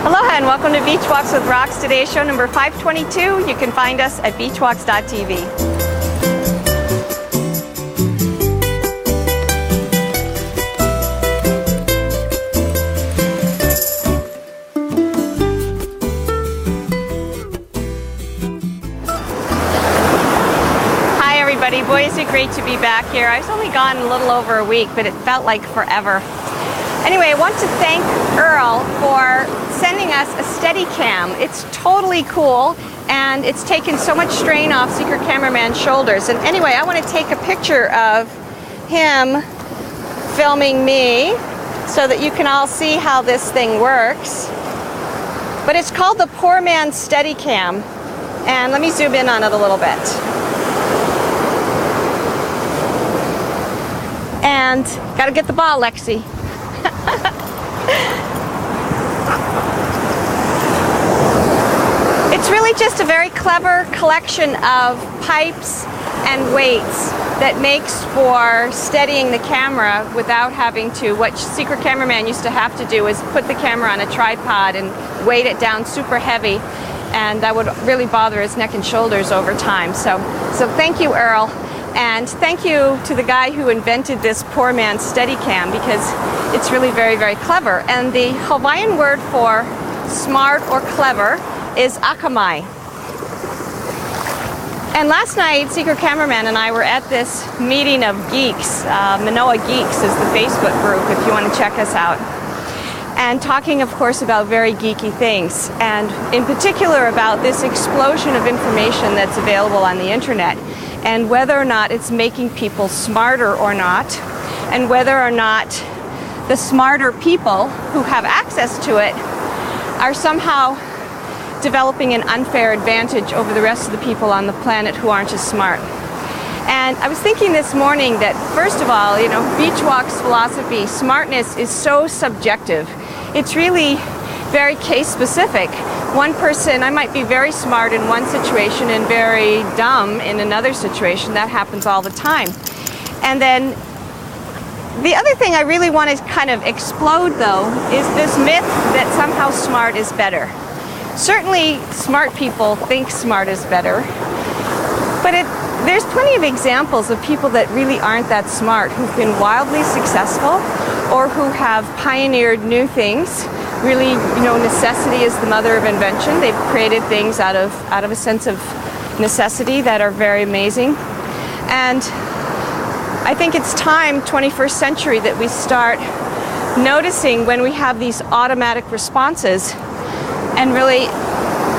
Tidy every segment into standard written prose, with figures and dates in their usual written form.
Aloha and welcome to Beachwalks with Rocks. Today's show number 522. You can find us at beachwalks.tv. Hi everybody, boy is it great to be back here. I was only gone a little over a week, but it felt like forever. Anyway, I want to thank Earl for sending us a steadicam. It's totally cool, and it's taken so much strain off Secret Cameraman's shoulders. And anyway, I want to take a picture of him filming me so that you can all see how this thing works. But it's called the Poor Man's Steadicam, and let me zoom in on it a little bit. And gotta get the ball, Lexi. It's really just a very clever collection of pipes and weights that makes for steadying the camera without having to, what Secret Cameraman used to have to do is put the camera on a tripod and weight it down super heavy, and that would really bother his neck and shoulders over time. So thank you, Earl. And thank you to the guy who invented this poor man's Steadicam, because it's really very, very clever. And the Hawaiian word for smart or clever is Akamai. And last night, Secret Cameraman and I were at this meeting of geeks. Manoa Geeks is the Facebook group if you want to check us out. And talking, of course, about very geeky things. And in particular about this explosion of information that's available on the internet, and whether or not it's making people smarter or not, and whether or not the smarter people who have access to it are somehow developing an unfair advantage over the rest of the people on the planet who aren't as smart. And I was thinking this morning that, first of all, you know, Beachwalks philosophy, smartness is so subjective. It's really very case specific. One person, I might be very smart in one situation and very dumb in another situation. That happens all the time. And then the other thing I really want to kind of explode, though, is this myth that somehow smart is better. Certainly smart people think smart is better, but there's plenty of examples of people that really aren't that smart, who've been wildly successful or who have pioneered new things. Really, you know, necessity is the mother of invention. They've created things out of a sense of necessity that are very amazing. And I think it's time, 21st century, that we start noticing when we have these automatic responses and really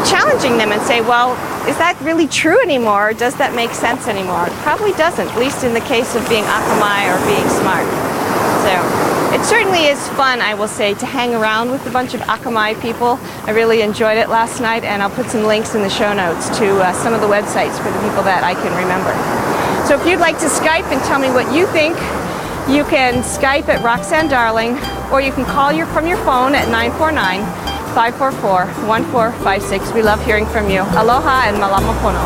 challenging them and say, well, is that really true anymore? Or does that make sense anymore? It probably doesn't, at least in the case of being Akamai or being smart. So it certainly is fun, I will say, to hang around with a bunch of Akamai people. I really enjoyed it last night, and I'll put some links in the show notes to some of the websites for the people that I can remember. So if you'd like to Skype and tell me what you think, you can Skype at Roxanne Darling, or you can call from your phone at 949-544-1456. We love hearing from you. Aloha and malama pono.